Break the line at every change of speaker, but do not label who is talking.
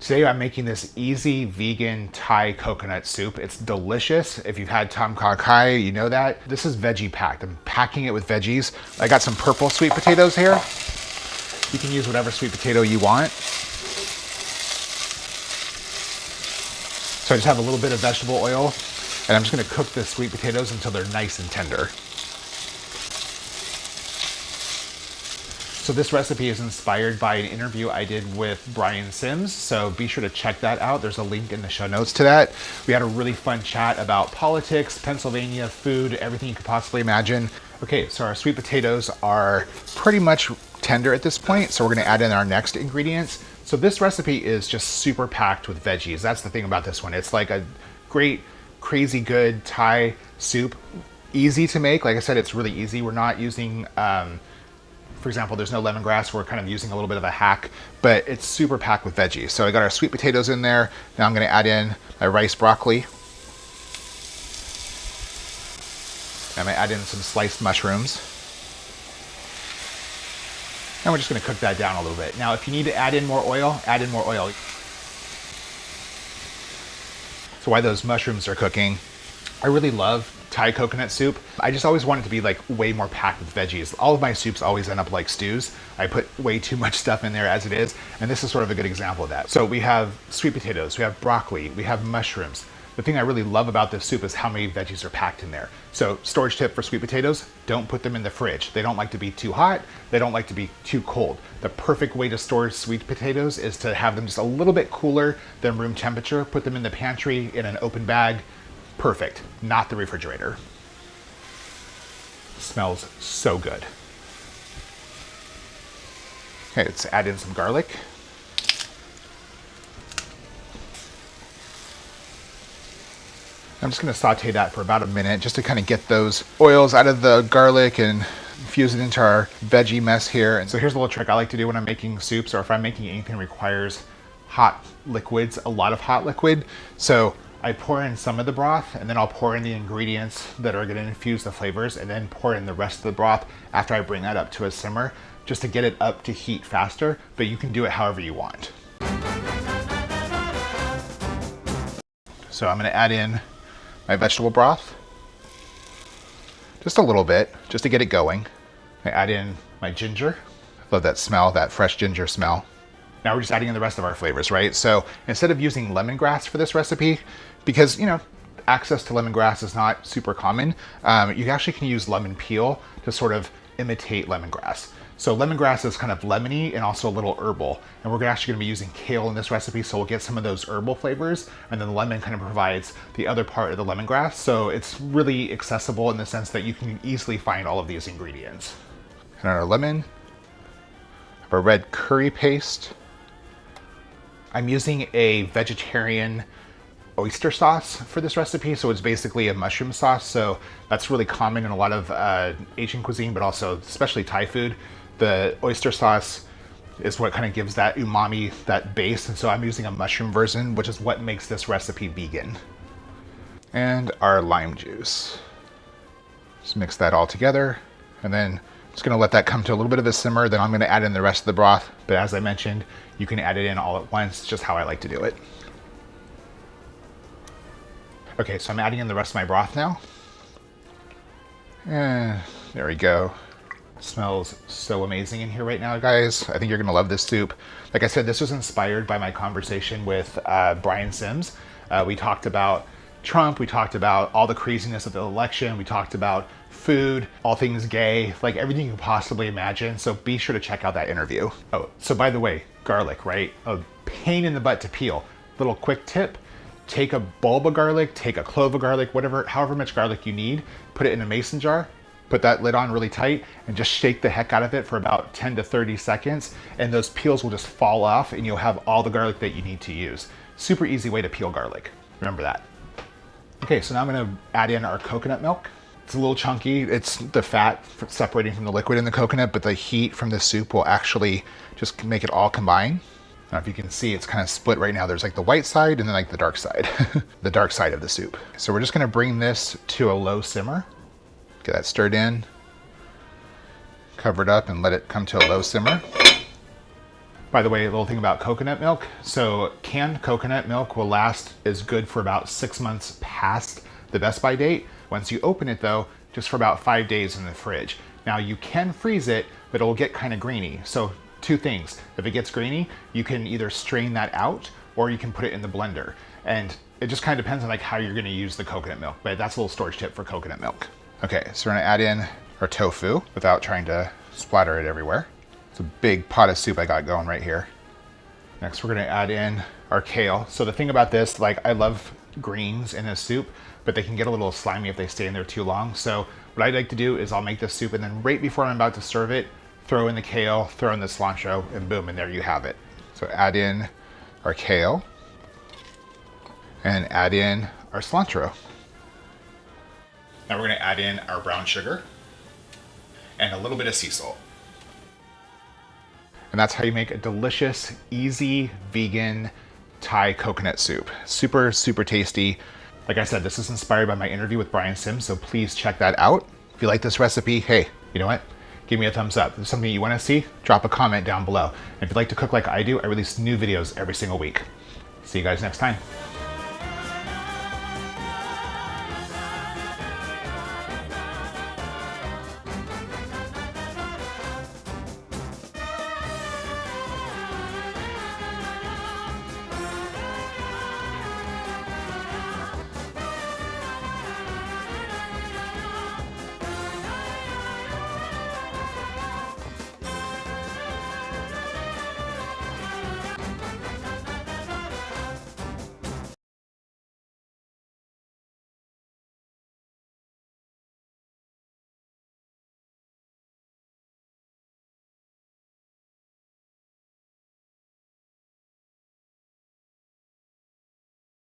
Today I'm making this easy vegan Thai coconut soup. It's delicious. If you've had tom kha kai, you know that. This is veggie packed. I'm packing it with veggies. I got some purple sweet potatoes here. You can use whatever sweet potato you want. So I just have a little bit of vegetable oil, and I'm just gonna cook the sweet potatoes until they're nice and tender. So this recipe is inspired by an interview I did with Brian Sims, so be sure to check that out. There's a link in the show notes to that. We had a really fun chat about politics, Pennsylvania, food, everything you could possibly imagine. Okay, so our sweet potatoes are pretty much tender at this point, so we're gonna add in our next ingredients. So this recipe is just super packed with veggies. That's the thing about this one. It's like a great, crazy good Thai soup. Easy to make. Like I said, it's really easy. We're not using, for example, there's no lemongrass. We're kind of using a little bit of a hack, but it's super packed with veggies. So I got our sweet potatoes in there. Now I'm gonna add in my rice broccoli. I'm gonna add in some sliced mushrooms. And we're just gonna cook that down a little bit. Now, if you need to add in more oil, add in more oil. So while those mushrooms are cooking, I really love Thai coconut soup. I just always want it to be like way more packed with veggies. All of my soups always end up like stews. I put way too much stuff in there as it is, and this is sort of a good example of that. So we have sweet potatoes, we have broccoli, we have mushrooms. The thing I really love about this soup is how many veggies are packed in there. So storage tip for sweet potatoes, don't put them in the fridge. They don't like to be too hot, they don't like to be too cold. The perfect way to store sweet potatoes is to have them just a little bit cooler than room temperature. Put them in the pantry in an open bag. Perfect, not the refrigerator. Smells so good. Okay, let's add in some garlic. I'm just gonna saute that for about a minute just to kind of get those oils out of the garlic and infuse it into our veggie mess here. And so here's a little trick I like to do when I'm making soups, or if I'm making anything that requires hot liquids, a lot of hot liquid. So I pour in some of the broth, and then I'll pour in the ingredients that are gonna infuse the flavors, and then pour in the rest of the broth after I bring that up to a simmer, just to get it up to heat faster, but you can do it however you want. So I'm gonna add in my vegetable broth, just a little bit, just to get it going. I add in my ginger. Love that smell, that fresh ginger smell. Now we're just adding in the rest of our flavors, right? So instead of using lemongrass for this recipe, because, you know, access to lemongrass is not super common, you actually can use lemon peel to sort of imitate lemongrass. So lemongrass is kind of lemony and also a little herbal. And we're actually gonna be using kale in this recipe, so we'll get some of those herbal flavors, and then the lemon kind of provides the other part of the lemongrass. So it's really accessible in the sense that you can easily find all of these ingredients. And our lemon, our red curry paste. I'm using a vegetarian oyster sauce for this recipe, so it's basically a mushroom sauce. So that's really common in a lot of Asian cuisine, but also especially Thai food. The oyster sauce is what kind of gives that umami, that base, and so I'm using a mushroom version, which is what makes this recipe vegan. And our lime juice. Just mix that all together, and then just gonna let that come to a little bit of a simmer, then I'm gonna add in the rest of the broth. But as I mentioned, you can add it in all at once, just how I like to do it. Okay, so I'm adding in the rest of my broth now. And there we go. It smells so amazing in here right now, guys. I think you're gonna love this soup. Like I said, this was inspired by my conversation with Brian Sims. We talked about Trump, we talked about all the craziness of the election, we talked about food, all things gay, like everything you can possibly imagine. So be sure to check out that interview. Oh, so by the way, garlic, right? A pain in the butt to peel. Little quick tip, take a bulb of garlic, take a clove of garlic, however much garlic you need, put it in a mason jar, put that lid on really tight, and just shake the heck out of it for about 10 to 30 seconds, and those peels will just fall off, and you'll have all the garlic that you need to use. Super easy way to peel garlic. Remember that. Okay, so now I'm gonna add in our coconut milk. It's a little chunky. It's the fat separating from the liquid in the coconut, but the heat from the soup will actually just make it all combine. Now, if you can see, it's kind of split right now. There's like the white side and then like the dark side, the dark side of the soup. So we're just gonna bring this to a low simmer. Get that stirred in, cover it up and let it come to a low simmer. By the way, a little thing about coconut milk. So canned coconut milk will last is good for about 6 months past the best by date. Once you open it though, just for about 5 days in the fridge. Now you can freeze it, but it will get kind of greeny. So two things, if it gets greeny, you can either strain that out or you can put it in the blender. And it just kind of depends on like how you're gonna use the coconut milk, but that's a little storage tip for coconut milk. Okay, so we're gonna add in our tofu without trying to splatter it everywhere. It's a big pot of soup I got going right here. Next, we're gonna add in our kale. So the thing about this, like I love greens in a soup, but they can get a little slimy if they stay in there too long. So what I like to do is I'll make this soup and then right before I'm about to serve it, throw in the kale, throw in the cilantro, and boom, and there you have it. So add in our kale and add in our cilantro. Now we're gonna add in our brown sugar and a little bit of sea salt. And that's how you make a delicious, easy, vegan Thai coconut soup. Super, super tasty. Like I said, this is inspired by my interview with Brian Sims, so please check that out. If you like this recipe, hey, you know what? Give me a thumbs up. If there's something you wanna see, drop a comment down below. And if you'd like to cook like I do, I release new videos every single week. See you guys next time.